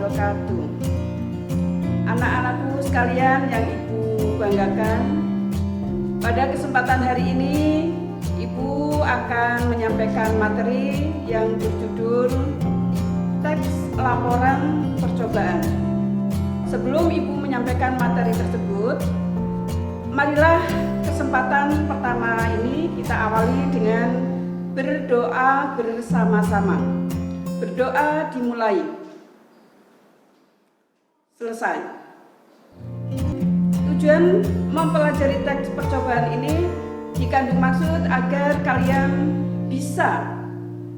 wabarakatuh. Anak-anakku sekalian yang Ibu banggakan, pada kesempatan hari ini Ibu akan menyampaikan materi yang berjudul teks laporan percobaan. Sebelum Ibu menyampaikan materi tersebut, marilah kesempatan pertama ini kita awali dengan berdoa bersama-sama. Berdoa dimulai. Selesai. Tujuan mempelajari teks percobaan ini dikandung maksud agar kalian bisa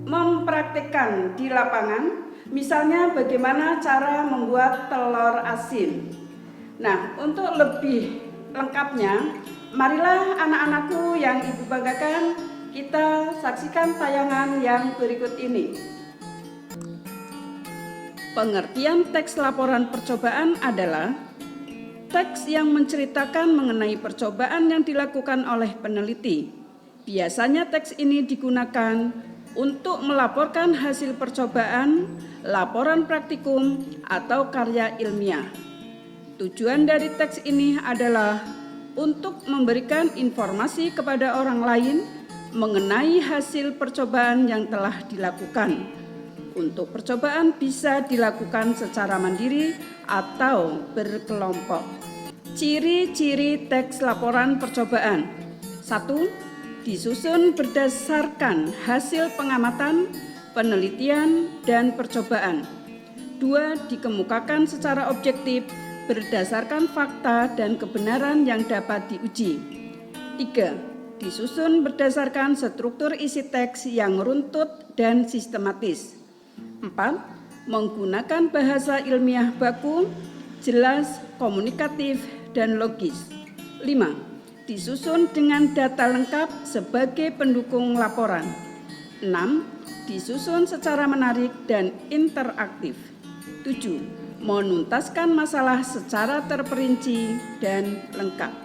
mempraktikkan di lapangan, misalnya bagaimana cara membuat telur asin. Nah, untuk lebih lengkapnya, marilah anak-anakku yang Ibu banggakan, kita saksikan tayangan yang berikut ini. Pengertian teks laporan percobaan adalah teks yang menceritakan mengenai percobaan yang dilakukan oleh peneliti. Biasanya teks ini digunakan untuk melaporkan hasil percobaan, laporan praktikum, atau karya ilmiah. Tujuan dari teks ini adalah untuk memberikan informasi kepada orang lain mengenai hasil percobaan yang telah dilakukan. Untuk percobaan bisa dilakukan secara mandiri atau berkelompok. Ciri-ciri teks laporan percobaan. 1. Disusun berdasarkan hasil pengamatan, penelitian, dan percobaan. 2. Dikemukakan secara objektif berdasarkan fakta dan kebenaran yang dapat diuji. 3. Disusun berdasarkan struktur isi teks yang runtut dan sistematis. 4. Menggunakan bahasa ilmiah baku, jelas, komunikatif, dan logis. 5. Disusun dengan data lengkap sebagai pendukung laporan. 6. Disusun secara menarik dan interaktif. 7. Menuntaskan masalah secara terperinci dan lengkap.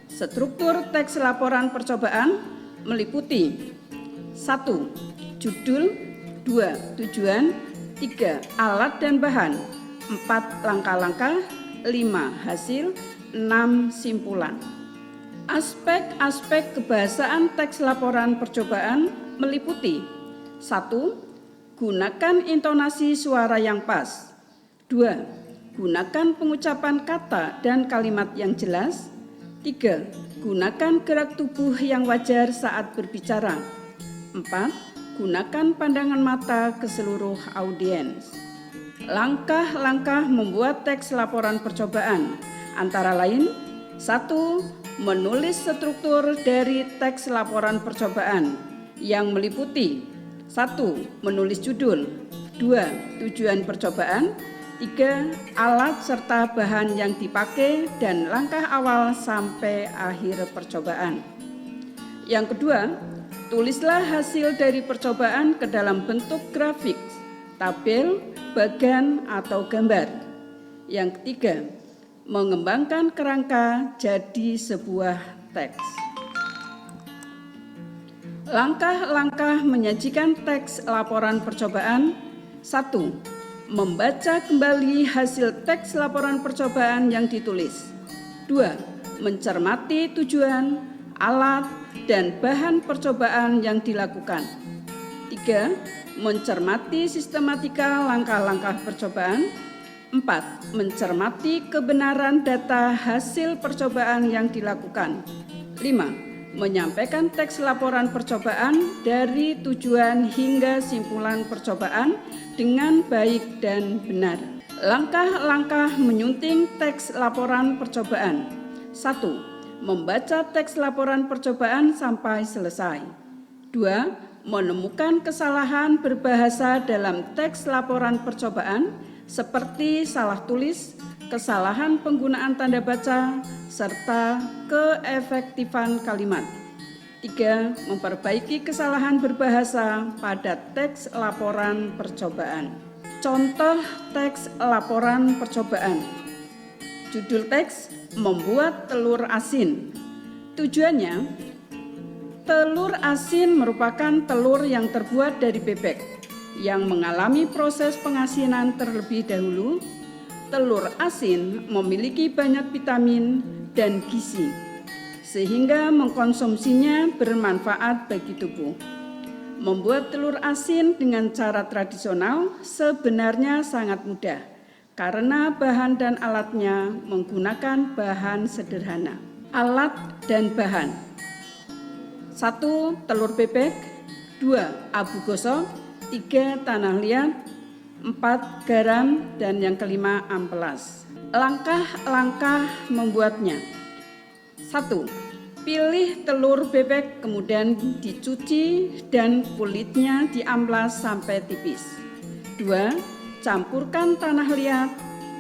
Struktur teks laporan percobaan meliputi 1. Judul, 2. Tujuan, 3. Alat dan bahan, 4. Langkah-langkah, 5. Hasil, 6. Simpulan. Aspek-aspek kebahasaan teks laporan percobaan meliputi 1. Gunakan intonasi suara yang pas. 2. Gunakan pengucapan kata dan kalimat yang jelas. 3. Gunakan gerak tubuh yang wajar saat berbicara. 4. Gunakan pandangan mata ke seluruh audiens. Langkah-langkah membuat teks laporan percobaan antara lain: 1. Menulis struktur dari teks laporan percobaan yang meliputi 1. Menulis judul, 2. Tujuan percobaan, 3. Alat serta bahan yang dipakai dan langkah awal sampai akhir percobaan. Yang kedua, tulislah hasil dari percobaan ke dalam bentuk grafik, tabel, bagan, atau gambar. Yang ketiga, mengembangkan kerangka jadi sebuah teks. Langkah-langkah menyajikan teks laporan percobaan. 1. Membaca kembali hasil teks laporan percobaan yang ditulis. 2. Mencermati tujuan, alat, dan bahan percobaan yang dilakukan. 3. Mencermati sistematika langkah-langkah percobaan. 4. Mencermati kebenaran data hasil percobaan yang dilakukan. 5. Menyampaikan teks laporan percobaan dari tujuan hingga simpulan percobaan dengan baik dan benar. Langkah-langkah menyunting teks laporan percobaan. 1. Membaca teks laporan percobaan sampai selesai. 2. Menemukan kesalahan berbahasa dalam teks laporan percobaan seperti salah tulis, kesalahan penggunaan tanda baca, serta keefektifan kalimat. 3. Memperbaiki kesalahan berbahasa pada teks laporan percobaan. Contoh teks laporan percobaan. Judul teks: Membuat telur asin. Tujuannya, telur asin merupakan telur yang terbuat dari bebek. yang mengalami proses pengasinan terlebih dahulu, telur asin memiliki banyak vitamin dan gizi, sehingga mengkonsumsinya bermanfaat bagi tubuh. Membuat telur asin dengan cara tradisional sebenarnya sangat mudah, karena bahan dan alatnya menggunakan bahan sederhana. Alat dan bahan: 1. Telur bebek, 2. Abu gosok, 3. Tanah liat, 4. Garam, dan yang kelima amplas. Langkah-langkah membuatnya: 1. Pilih telur bebek, kemudian dicuci dan kulitnya diamplas sampai tipis. 2. Campurkan tanah liat,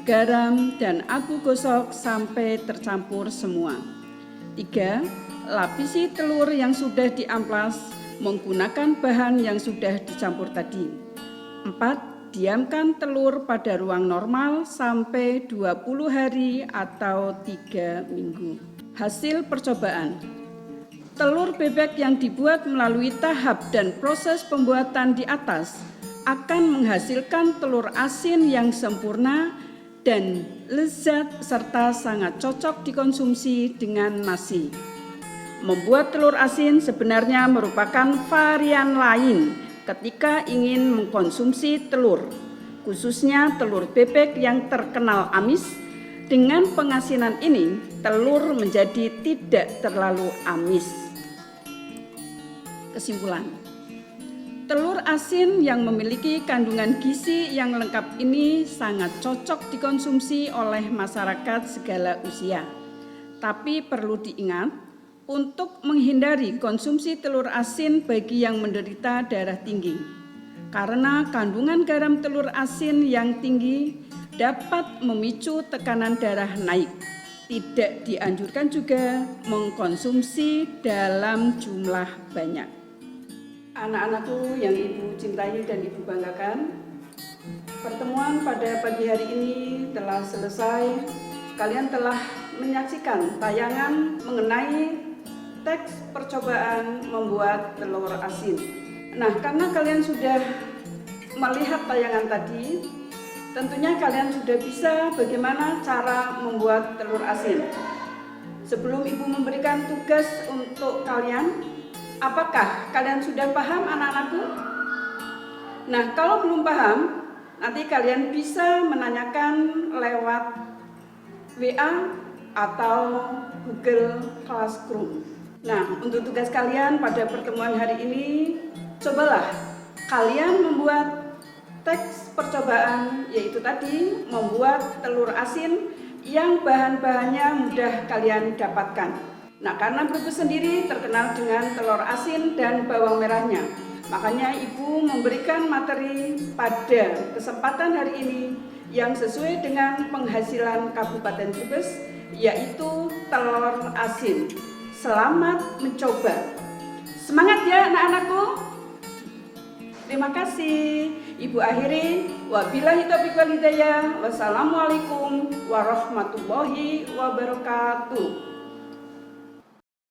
garam, dan abu gosok sampai tercampur semua. 3. Lapisi telur yang sudah diamplas menggunakan bahan yang sudah dicampur tadi. 4. Diamkan telur pada ruang normal sampai 20 hari atau 3 minggu. Hasil percobaan: telur bebek yang dibuat melalui tahap dan proses pembuatan di atas akan menghasilkan telur asin yang sempurna dan lezat serta sangat cocok dikonsumsi dengan nasi. Membuat telur asin sebenarnya merupakan varian lain ketika ingin mengkonsumsi telur, khususnya telur bebek yang terkenal amis. Dengan pengasinan ini, telur menjadi tidak terlalu amis. Kesimpulan: telur asin yang memiliki kandungan gizi yang lengkap ini sangat cocok dikonsumsi oleh masyarakat segala usia. Tapi perlu diingat, untuk menghindari konsumsi telur asin bagi yang menderita darah tinggi, karena kandungan garam telur asin yang tinggi dapat memicu tekanan darah naik. Tidak dianjurkan juga mengkonsumsi dalam jumlah banyak. Anak-anakku yang Ibu cintai dan Ibu banggakan, pertemuan pada pagi hari ini telah selesai. Kalian telah menyaksikan tayangan mengenai teks percobaan membuat telur asin. Nah, karena kalian sudah melihat tayangan tadi, tentunya kalian sudah bisa bagaimana cara membuat telur asin. Sebelum Ibu memberikan tugas untuk kalian, apakah kalian sudah paham, anak-anakku? Nah, kalau belum paham, nanti kalian bisa menanyakan lewat WA atau Google Classroom. Nah, untuk tugas kalian pada pertemuan hari ini, cobalah kalian membuat teks percobaan, yaitu tadi membuat telur asin yang bahan-bahannya mudah kalian dapatkan. Nah, karena Brebes sendiri terkenal dengan telur asin dan bawang merahnya, makanya Ibu memberikan materi pada kesempatan hari ini yang sesuai dengan penghasilan Kabupaten Brebes, yaitu telur asin. Selamat mencoba. Semangat ya anak-anakku. Terima kasih. Ibu akhiri, wabillahi taufiq wal hidayah. Wassalamualaikum warahmatullahi wabarakatuh.